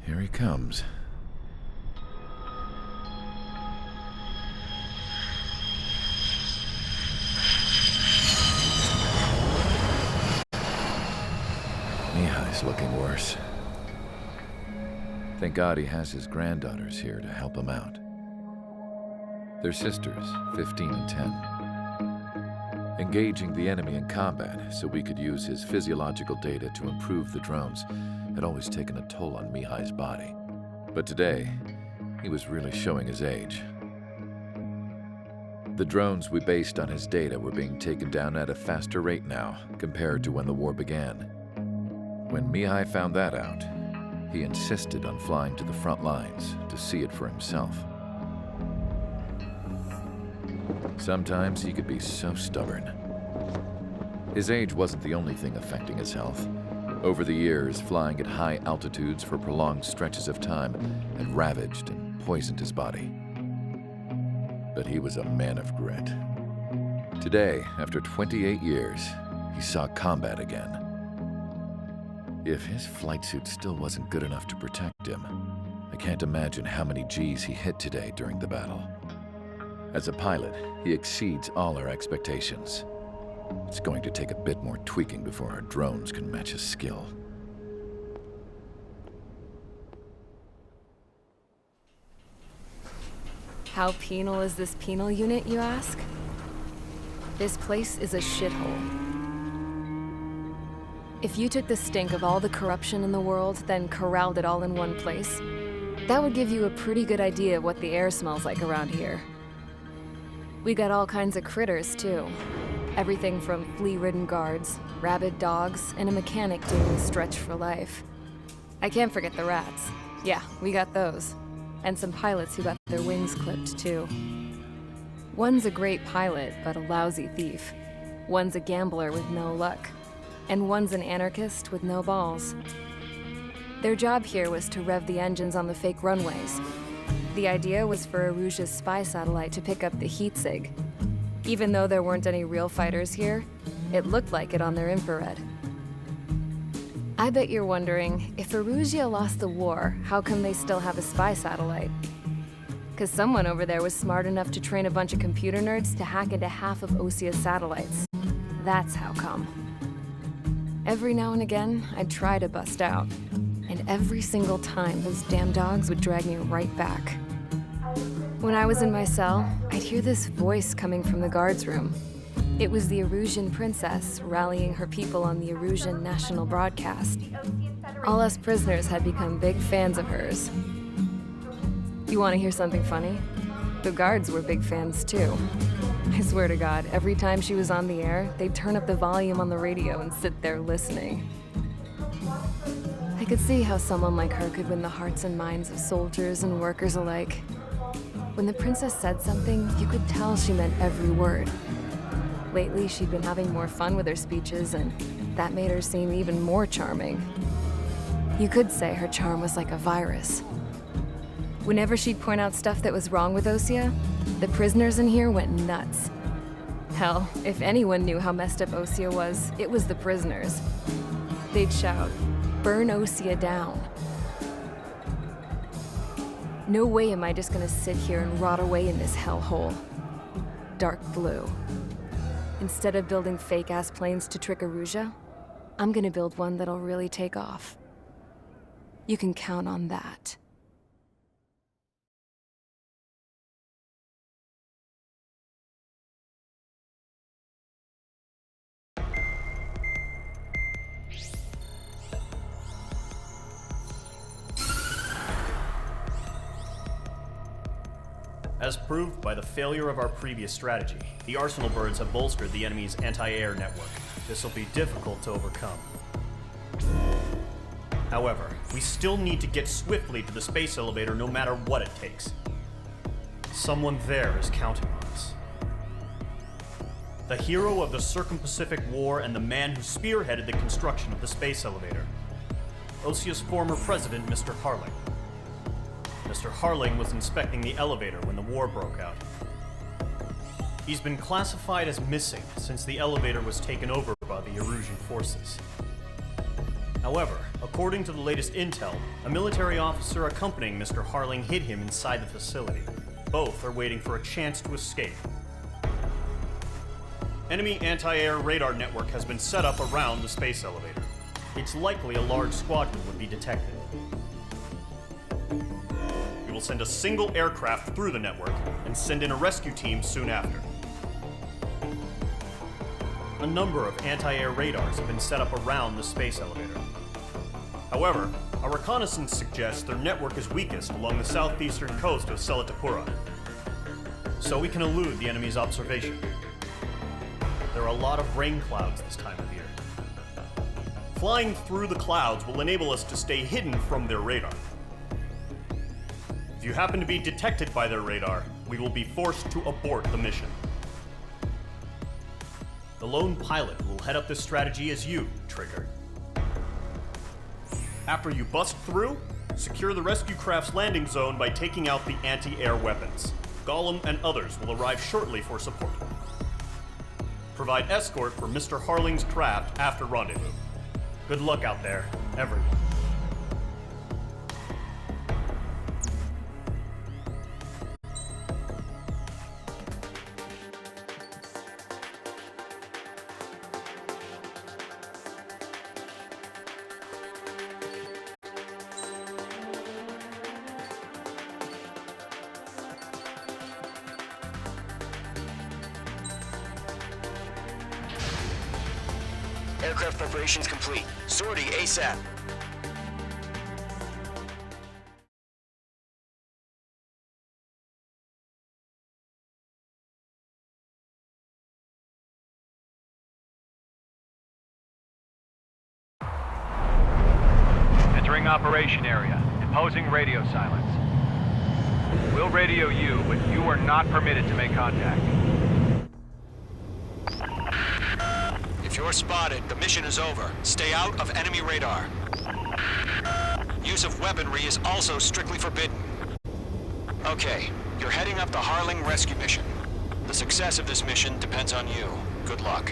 Here he comes. Mihai's looking worse. Thank God he has his granddaughters here to help him out. They're sisters, 15 and 10. Engaging the enemy in combat so we could use his physiological data to improve the drones had always taken a toll on Mihai's body. But today, he was really showing his age. The drones we based on his data were being taken down at a faster rate now compared to when the war began. When Mihai found that out, he insisted on flying to the front lines to see it for himself. Sometimes he could be so stubborn. His age wasn't the only thing affecting his health. Over the years, flying at high altitudes for prolonged stretches of time had ravaged and poisoned his body. But he was a man of grit. Today, after 28 years, he saw combat again. If his flight suit still wasn't good enough to protect him, I can't imagine how many Gs he hit today during the battle. As a pilot, he exceeds all our expectations. It's going to take a bit more tweaking before our drones can match his skill. How penal is this penal unit, you ask? This place is a shithole. If you took the stink of all the corruption in the world, then corralled it all in one place, that would give you a pretty good idea of what the air smells like around here. We got all kinds of critters, too. Everything from flea-ridden guards, rabid dogs, and a mechanic doing the stretch for life. I can't forget the rats. Yeah, we got those. And some pilots who got their wings clipped, too. One's a great pilot, but a lousy thief. One's a gambler with no luck. And one's an anarchist with no balls. Their job here was to rev the engines on the fake runways. The idea was for Erusia's spy satellite to pick up the heat sig. Even though there weren't any real fighters here, it looked like it on their infrared. I bet you're wondering, if Erusia lost the war, how come they still have a spy satellite? 'Cause someone over there was smart enough to train a bunch of computer nerds to hack into half of Osia's satellites. That's how come. Every now and again, I'd try to bust out. And every single time, those damn dogs would drag me right back. When I was in my cell, I'd hear this voice coming from the guards room. It was the Erusian princess rallying her people on the Erusian national broadcast. All us prisoners had become big fans of hers. You want to hear something funny? The guards were big fans too. I swear to God, every time she was on the air, they'd turn up the volume on the radio and sit there listening. I could see how someone like her could win the hearts and minds of soldiers and workers alike. When the princess said something, you could tell she meant every word. Lately, she'd been having more fun with her speeches, and that made her seem even more charming. You could say her charm was like a virus. Whenever she'd point out stuff that was wrong with Osia, the prisoners in here went nuts. Hell, if anyone knew how messed up Osia was, it was the prisoners. They'd shout, "Burn Osia down." No way am I just gonna sit here and rot away in this hellhole. Dark blue. Instead of building fake-ass planes to trick Erusia, I'm gonna build one that'll really take off. You can count on that. As proved by the failure of our previous strategy, the Arsenal birds have bolstered the enemy's anti-air network. This will be difficult to overcome. However, we still need to get swiftly to the space elevator no matter what it takes. Someone there is counting on us. The hero of the Circum-Pacific War and the man who spearheaded the construction of the space elevator. Osia's former president, Mr. Harling. Mr. Harling was inspecting the elevator when the war broke out. He's been classified as missing since the elevator was taken over by the Erusian forces. However, according to the latest intel, a military officer accompanying Mr. Harling hid him inside the facility. Both are waiting for a chance to escape. Enemy anti-air radar network has been set up around the space elevator. It's likely a large squadron would be detected. We will send a single aircraft through the network and send in a rescue team soon after. A number of anti-air radars have been set up around the space elevator. However, our reconnaissance suggests their network is weakest along the southeastern coast of Selatapura, so we can elude the enemy's observation. There are a lot of rain clouds this time of year. Flying through the clouds will enable us to stay hidden from their radar. If you happen to be detected by their radar, we will be forced to abort the mission. The lone pilot who will head up this strategy is you, Trigger. After you bust through, secure the rescue craft's landing zone by taking out the anti-air weapons. Gollum and others will arrive shortly for support. Provide escort for Mr. Harling's craft after rendezvous. Good luck out there, everyone. Aircraft preparations complete. Sortie ASAP. Entering operation area. Imposing radio silence. We'll radio you, but you are not permitted to make contact. If you're spotted, the mission is over. Stay out of enemy radar. Use of weaponry is also strictly forbidden. Okay, you're heading up the Harling rescue mission. The success of this mission depends on you. Good luck.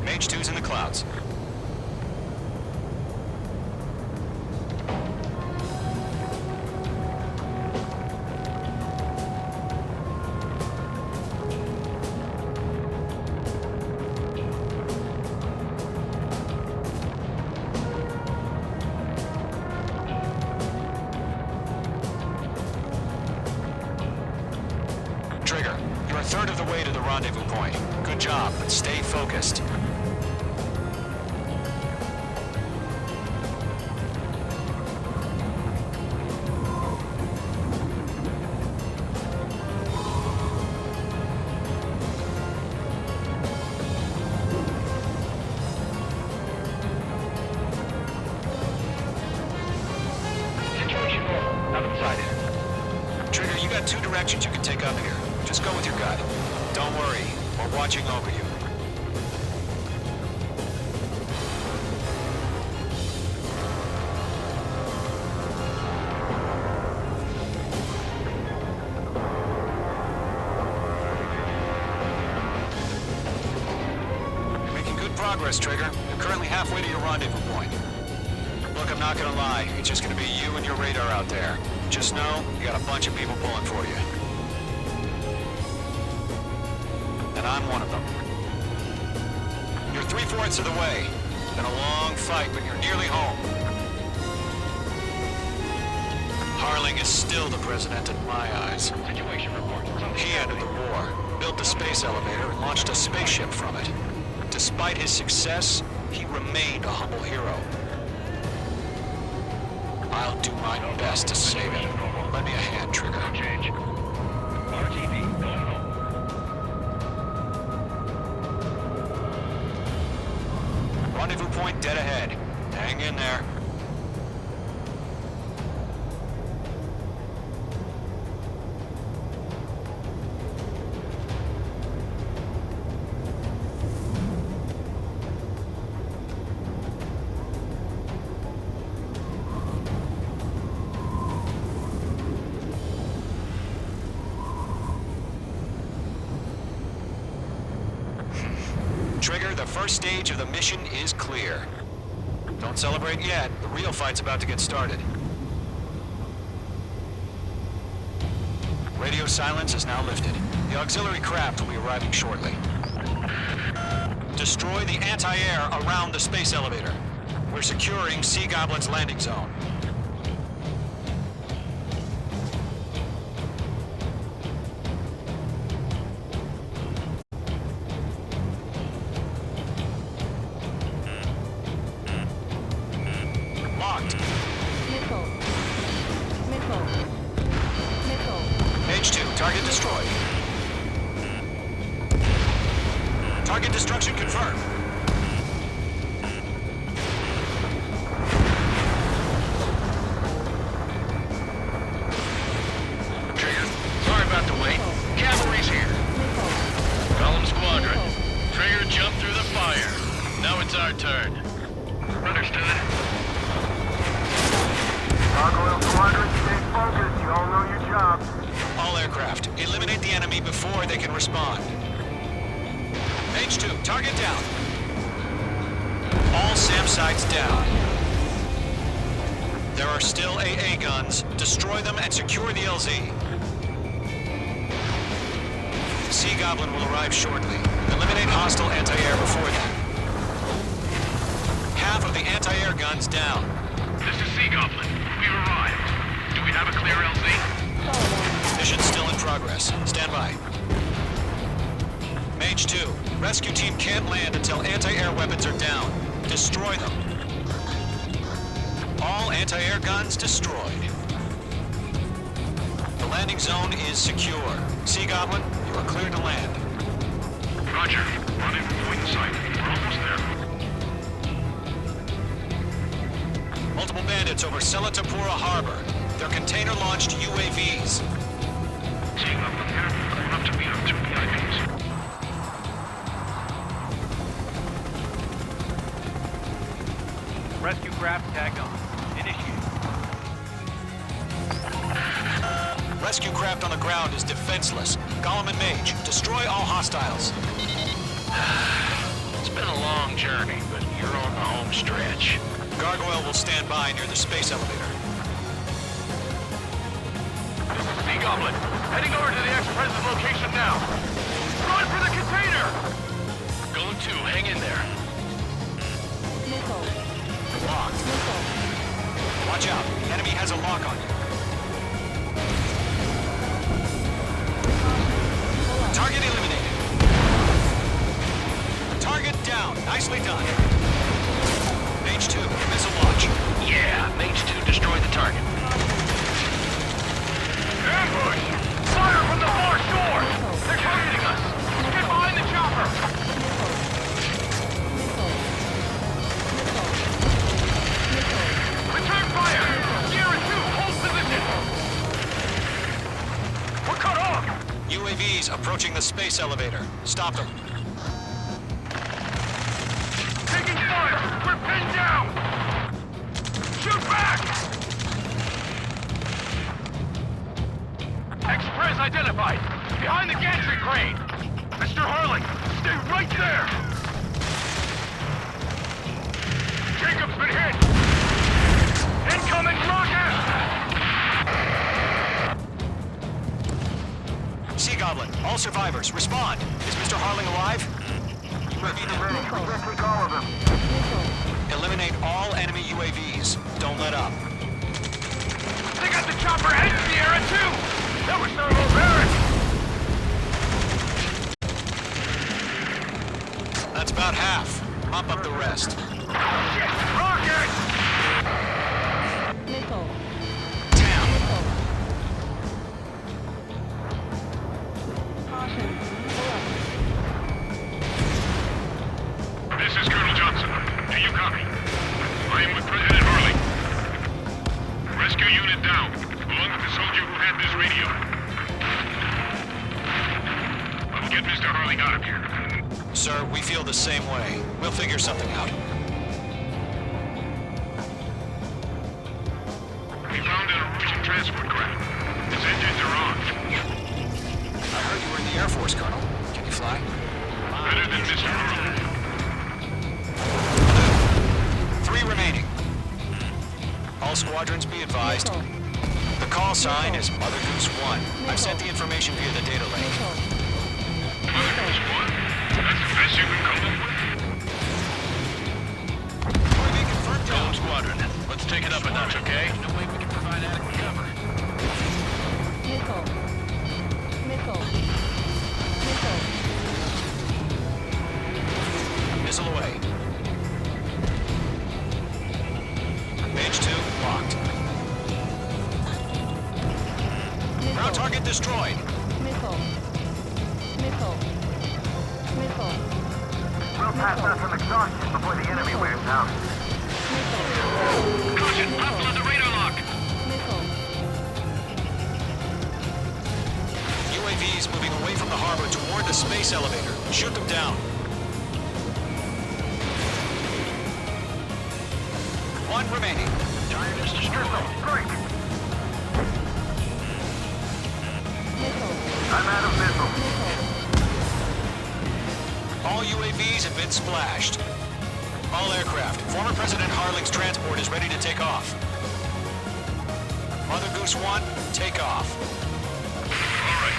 Mage 2's in the clouds. Trigger, you're a third of the way to the rendezvous point. Good job, but stay focused. Trigger, you got two directions you can take up here. Just go with your gut. Don't worry, we're watching over you. You're making good progress, Trigger. You're currently halfway to your rendezvous point. Look, I'm not gonna lie. It's just gonna be you and your radar out there. Just know, you got a bunch of people pulling for you. And I'm one of them. You're 3/4 of the way. Been a long fight, but you're nearly home. Harling is still the president in my eyes. Situation report. He ended the war, built the space elevator, and launched a spaceship from it. Despite his success, he remained a humble hero. I'll do my best to save him. Lend me a hand, Trigger. Change. RTV going home. Rendezvous point dead ahead. Hang in there. first stage of the mission is clear. Don't celebrate yet. The real fight's about to get started. Radio silence is now lifted. The auxiliary craft will be arriving shortly. Destroy the anti-air around the space elevator. We're securing Sea Goblin's landing zone. Locked. H2, target destroyed. Target destruction confirmed. Trigger, sorry about the wait. Cavalry's here. Column Squadron. Trigger jumped through the fire. Now it's our turn. Understood. Gargoyle Squadron, stay focused. You all know your job. All aircraft, eliminate the enemy before they can respond. H2, target down. All SAM sites down. There are still AA guns. Destroy them and secure the LZ. Sea Goblin will arrive shortly. Eliminate hostile anti-air before then. Half of the anti-air guns down. This is Sea Goblin. We've arrived. Do we have a clear LZ? Mission still in progress. Stand by. Mage 2, rescue team can't land until anti-air weapons are down. Destroy them. All anti-air guns destroyed. The landing zone is secure. Sea Goblin, you are cleared to land. Roger. Running from point site. We're almost there. Multiple bandits over Selatapura Harbor. They're container-launched UAVs. Sea Goblin here. Going up to meet our two VIPs. Rescue craft tagged on. Initiate. Rescue craft on the ground is defenseless. Gollum and Mage, destroy all hostiles. It's been a long journey, but you're on the home stretch. Gargoyle will stand by near the space elevator. This is Sea Goblin. Heading over to the Express's location now. Run for the container! Going to. Hang in there. Locked. Watch out. The enemy has a lock on you. Target eliminated. Target down. Nicely done. Mage 2, missile launch. Yeah, Mage 2 destroyed the target. Ambush! Fire from the far shore! They're targeting us! Get behind the chopper! Return fire! Sierra 2, hold position! We're cut off! UAVs approaching the space elevator. Stop them. Taking fire! We're pinned down! Shoot back! Express identified! Behind the gantry crane! Mr. Harling, stay right there! Jacob's been hit! Incoming rocket! Sea Goblin, all survivors, respond. Is Mr. Harling alive? Ready. We can't take all of them. Eliminate all enemy UAVs. Don't let up. They got the chopper and Sierra too! That was so embarrassing! That's about half. Mop up the rest. Shit! Rocket! Down. This is Colonel Johnson. Do you copy? I am with President Harley. Rescue unit down, along with the soldier who had this radio. I will get Mr. Harley out of here. Sir, we feel the same way. We'll figure something out. We found an Russian transport craft. Its engines are on. I heard you were in the Air Force, Colonel. Can you fly? Better than Mr. Harley. All squadrons be advised. The call sign is Mother Goose 1. I've sent the information via the data link. Mother Goose 1? That's the best you can come up with? UAV confirmed down. Golem Squadron, let's take it up a notch, okay? No way we can provide adequate cover. Missile. Missile away. Mage 2 locked. Ground target destroyed. We'll pass out some exhaustion before the enemy wears out. Caution, hostile on the radar lock! UAVs moving away from the harbor toward the space elevator. Shoot them down. One remaining. Target is destroyed. Strike! I'm out of missile. All UAVs have been splashed. All aircraft. Former President Harling's transport is ready to take off. Mother Goose 1, take off. All right.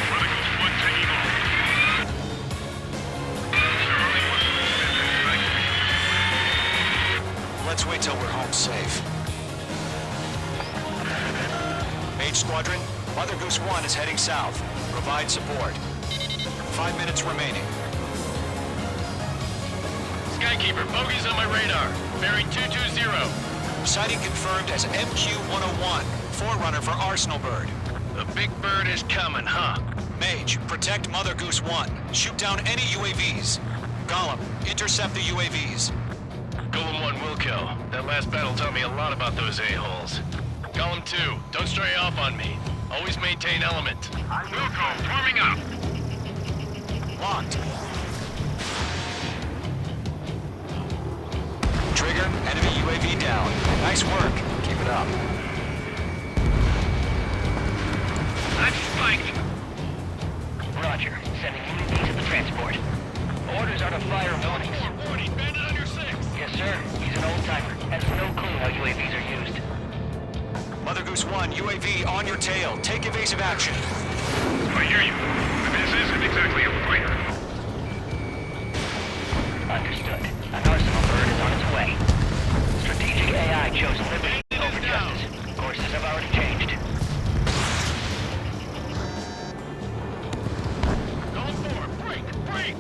Mother Goose 1 taking off. Sir Harling wants to extend Let's wait till we're home safe. Mage Squadron, Mother Goose 1 is heading south. Provide support. 5 minutes remaining. Skykeeper, bogeys on my radar. Bearing 220. Sighting confirmed as MQ-101, forerunner for Arsenal Bird. The big bird is coming, huh? Mage, protect Mother Goose 1. Shoot down any UAVs. Gollum, intercept the UAVs. Golem 1 will kill. That last battle taught me a lot about those a-holes. Golem 2, don't stray off on me. Always maintain element. Wilco, forming up. Locked. Trigger, enemy UAV down. Nice work. Keep it up. I'm spiked. Roger. Sending UAVs to the transport. Orders are to fire warnings. 40, bandit on your 6. Yes, sir. He's an old-timer. Has no clue how UAVs are used. Mother Goose 1, UAV on your tail. Take evasive action. I hear you. This isn't exactly a fighter. Understood. An Arsenal bird is on its way. Strategic AI chose liberty over justice. Courses have already changed. Golem 4, break, break.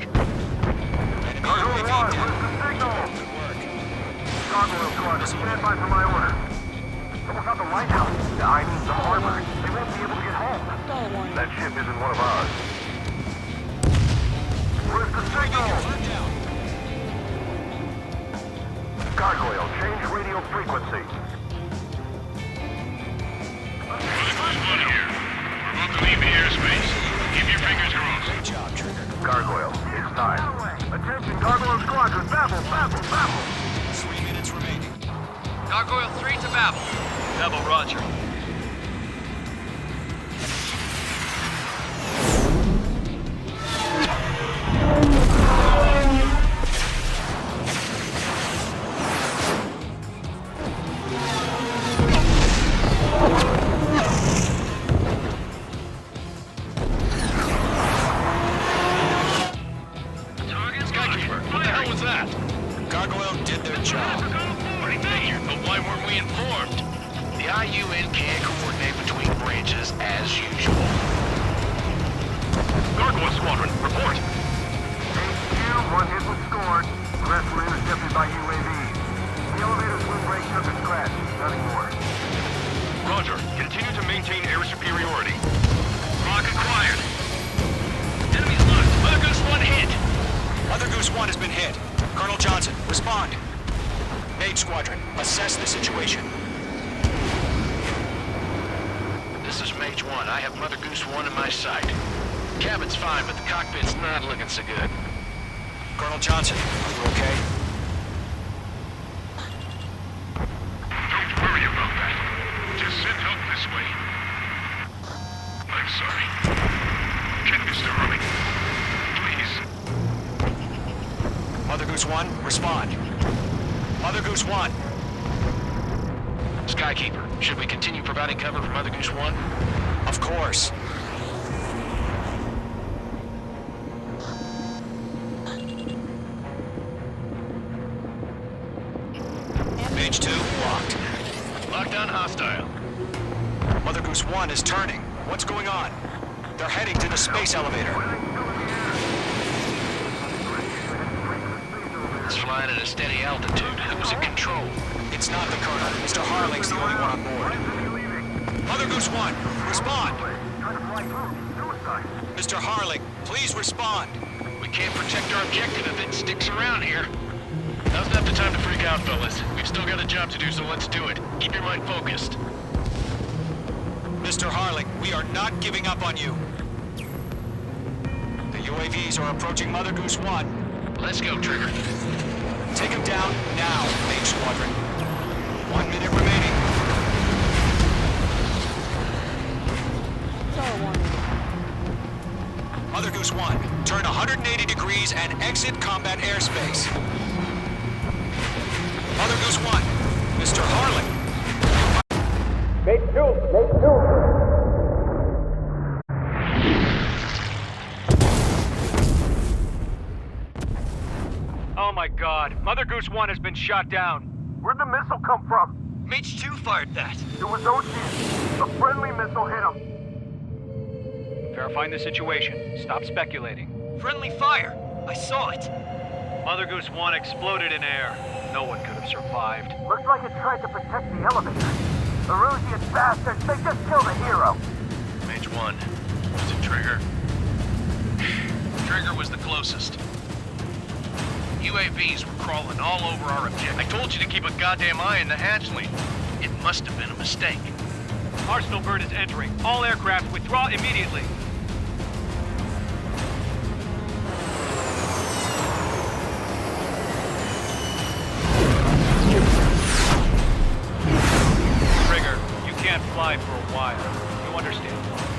Enemy Cargo UAV 1, down. where's the signal? Good work. Gargoyle Squadron, stand by for my order. Someone's at the lighthouse. I mean the harbor. They won't be able to get home. That ship isn't one of ours. Where's the signal? Confirmed down. Gargoyle, change radio frequency. Mother Goose 1 here. We're about to leave the airspace. Keep your fingers crossed. Great job, Trigger. Gargoyle, it's time. Attention, Gargoyle Squadron, babble, babble, babble. 3 minutes remaining. Gargoyle 3 to Babel. Double Roger. Skykeeper, what the hell was that? Gargoyle did their job. But why weren't we informed? The IUN can't coordinate between branches as usual. Gargoyle Squadron, report. HQ, one hit was scored. The rest were intercepted by UAV. The elevator's wind brake took a scratch. Nothing more. Roger. Continue to maintain air superiority. Lock acquired. Enemy's locked. Mother Goose 1 hit. Mother Goose 1 has been hit. Colonel Johnson, respond. Mage Squadron, assess the situation. This is Mage 1. I have Mother Goose 1 in my sight. Cabin's fine, but the cockpit's not looking so good. Colonel Johnson, are you okay? Don't worry about that. Just send help this way. I'm sorry. Get Mr. Harling. Please. Mother Goose 1, respond. Mother Goose 1. Skykeeper, should we continue providing cover for Mother Goose 1? Of course. Mage 2, locked. Lockdown hostile. Mother Goose 1 is turning. What's going on? They're heading to the space elevator. It's flying at a steady altitude. Who's in control? It's not the Colonel. Mr. Harling's the only one on board. Mother Goose 1, respond! Mr. Harling, please respond. We can't protect our objective if it sticks around here. Now's not the time to freak out, fellas. We've still got a job to do, so let's do it. Keep your mind focused. Mr. Harling, we are not giving up on you. The UAVs are approaching Mother Goose 1. Let's go, Trigger. Take him down now, Mage Squadron. 1 minute remaining. Mother Goose 1, turn 180 degrees and exit combat airspace. Mother Goose 1, Mr. Harling. Oh my god, Mother Goose 1 has been shot down. Where'd the missile come from? Mage 2 fired that. It was Ocean. A friendly missile hit him. Verifying the situation. Stop speculating. Friendly fire. I saw it. Mother Goose 1 exploded in air. No one could have survived. Looks like it tried to protect the elevator. The Rusian bastards, they just killed a hero. Mage 1. Was it Trigger? Trigger was the closest. UAVs were crawling all over our objective. I told you to keep a goddamn eye on the hatchling. It must have been a mistake. Arsenal bird is entering. All aircraft withdraw immediately. Trigger, you can't fly for a while. You understand?